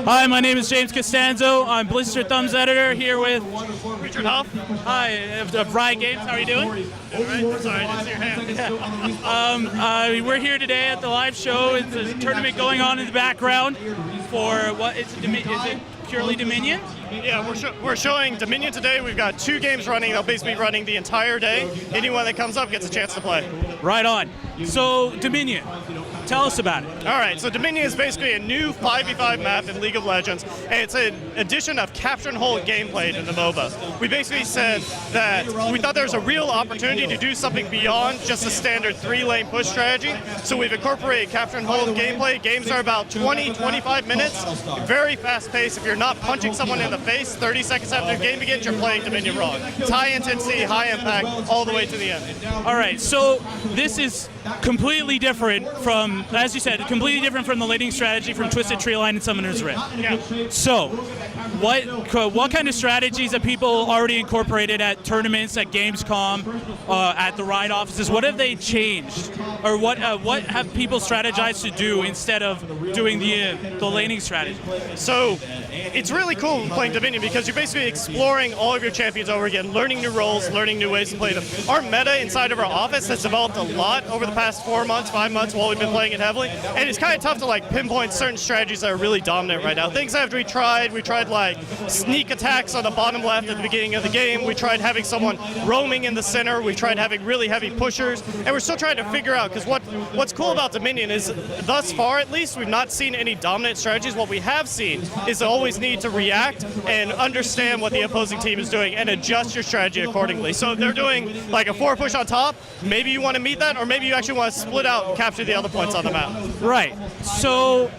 Hi, my name is James Costanzo. I'm Blistered Thumbs editor here with Richard Huff. Hi, of Riot Games. How are you doing? All right. Sorry, I didn't see your hand. We're here today at the live show. It's a tournament going on in the background for what is it purely Dominion? Yeah, we're showing Dominion today. We've got 2 games running. They'll basically be running the entire day. Anyone that comes up gets a chance to play. Right on. So, Dominion, tell us about it. All right, so Dominion is basically a new 5v5 map in League of Legends, and it's an addition of capture and hold gameplay in the MOBA. We basically said that we thought there was a real opportunity to do something beyond just a standard 3-lane push strategy, so we've incorporated capture and hold gameplay. Games are about 20-25 minutes, very fast paced. If you're not punching someone in the face 30 seconds after the game begins, you're playing Dominion wrong. It's high intensity, high impact, all the way to the end. All right, so this is completely different from, as you said, completely different from the laning strategy from Twisted Treeline and Summoner's Rift. Yeah. So, what kind of strategies have people already incorporated at tournaments, at Gamescom, at the Riot offices? What have they changed, or what have people strategized to do instead of doing the laning strategy? So, it's really cool playing Dominion because you're basically exploring all of your champions over again, learning new roles, learning new ways to play them. Our meta inside of our office has developed a lot over the past 4 months, 5 months while we've been playing it heavily, and it's kind of tough to pinpoint certain strategies that are really dominant right now. Things that we tried sneak attacks on the bottom left at the beginning of the game. We tried having someone roaming in the center. We tried having really heavy pushers, and we're still trying to figure out, because what's cool about Dominion is, thus far at least, we've not seen any dominant strategies. What we have seen is always need to react and understand what the opposing team is doing and adjust your strategy accordingly. So if they're doing like a 4 push on top, maybe you want to meet that, or maybe you actually want to split out and capture the other points on the map. Right. So,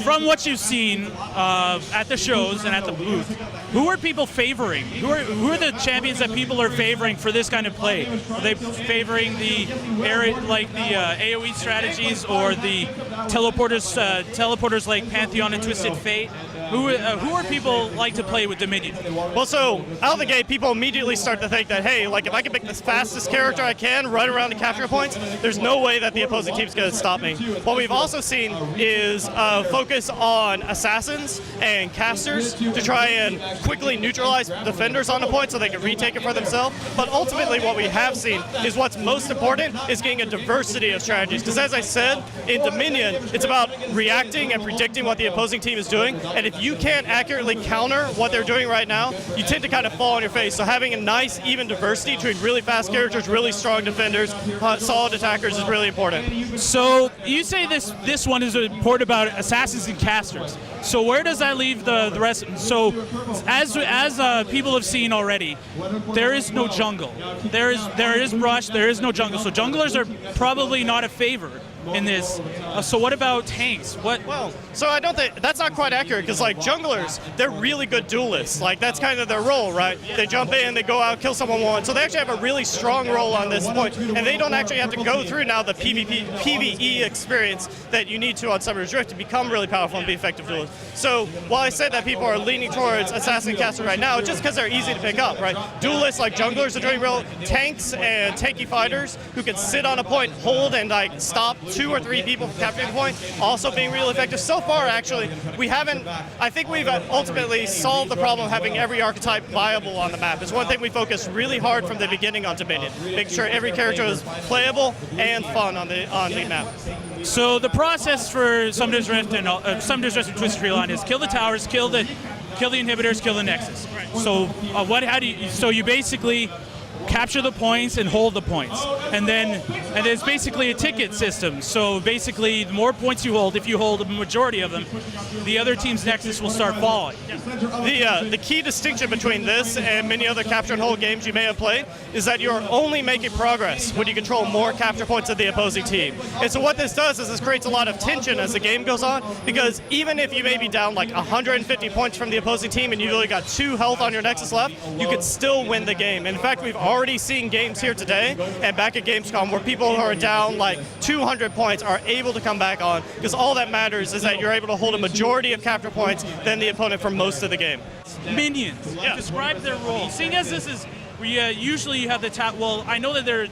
from what you've seen at the shows and at the booth, who are people favoring? Who are the champions that people are favoring for this kind of play? Are they favoring the AoE strategies, or the teleporters like Pantheon and Twisted Fate? Who are people like to play with Dominion? Well, so out of the gate, people immediately start to think that, hey, if I can pick the fastest character I can, run around the capture points, there's no way that the opposing team's going to stop me. What we've also seen is focus on assassins and casters to try and quickly neutralize defenders on the point so they can retake it for themselves. But ultimately, what we have seen is what's most important is getting a diversity of strategies. Because as I said, in Dominion, it's about reacting and predicting what the opposing team is doing. And if you can't accurately counter what they're doing right now, you tend to kind of fall on your face. So having a nice, even diversity between really fast characters, really strong defenders, solid attackers is really important. So you say this one is important about assassins and casters. So where does that leave the rest? So as people have seen already, there is no jungle. There is brush. There is no jungle. So junglers are probably not a favor in this. So what about tanks? Well, so I don't think that's not quite accurate, because junglers, they're really good duelists. That's kind of their role, right? They jump in, they go out, kill someone one. So they actually have a really strong role on this point, and they don't actually have to go through now the PvE experience that you need to on Summoner's Rift to become really powerful and be effective duelists. So while I said that people are leaning towards assassin and caster right now, it's just because they're easy to pick up, right? Duelists like junglers are doing real. Tanks and tanky fighters who can sit on a point, hold, and stop 2 or 3 people from capturing a point, also being really effective. So far, actually, I think we've ultimately solved the problem of having every archetype viable on the map. It's one thing we focused really hard from the beginning on Dominion, making sure every character is playable and fun on the map. So the process for Summoner's Rift and Twisted Treeline is kill the towers, kill the inhibitors, kill the nexus. So so you basically capture the points and hold the points, and it's basically a ticket system. So basically, the more points you hold, if you hold a majority of them, the other team's nexus will start falling. The key distinction between this and many other capture and hold games you may have played is that you're only making progress when you control more capture points of the opposing team. And so what this does is this creates a lot of tension as the game goes on, because even if you may be down 150 points from the opposing team and you've only got 2 health on your nexus left, you could still win the game. And in fact, we've already seen games here today and back at Gamescom where people who are down 200 points are able to come back on, because all that matters is that you're able to hold a majority of capture points than the opponent for most of the game. Minions. Yeah. Describe their role. Seeing as this is Usually you have the well, I know that there are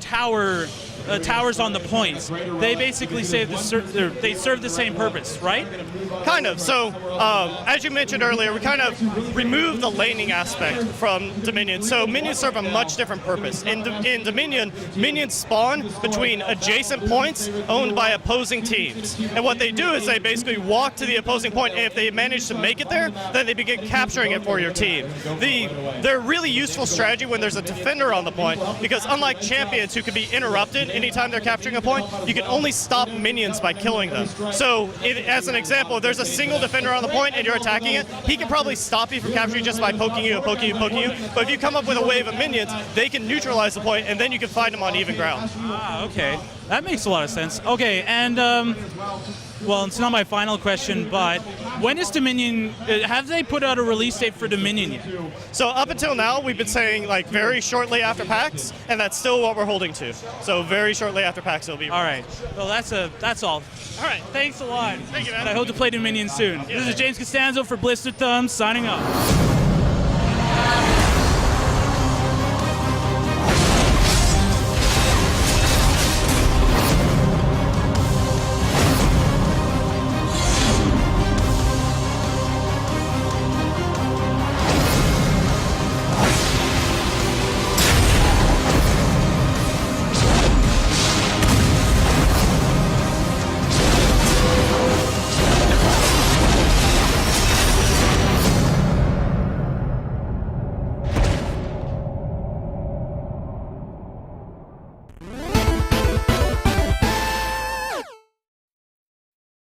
towers on the points. They basically say they serve the same purpose, right? Kind of. So, as you mentioned earlier, we kind of removed the laning aspect from Dominion. So minions serve a much different purpose. In Dominion, minions spawn between adjacent points owned by opposing teams. And what they do is they basically walk to the opposing point, and if they manage to make it there, then they begin capturing it for your team. They're really useful strategy when there's a defender on the point, because unlike champions who can be interrupted anytime they're capturing a point, you can only stop minions by killing them. So, as an example, if there's a single defender on the point and you're attacking it, he can probably stop you from capturing just by poking you and poking you and poking you. But if you come up with a wave of minions, they can neutralize the point, and then you can find them on even ground. Ah, okay. That makes a lot of sense. Okay, and well, it's not my final question, but when is Dominion, have they put out a release date for Dominion yet? So up until now, we've been saying like very shortly after PAX, and that's still what we're holding to. So very shortly after PAX it'll be. All right. Well, that's all. All right. Thanks a lot. Thank you, man. And I hope to play Dominion soon. This is James Costanzo for Blistered Thumbs signing off.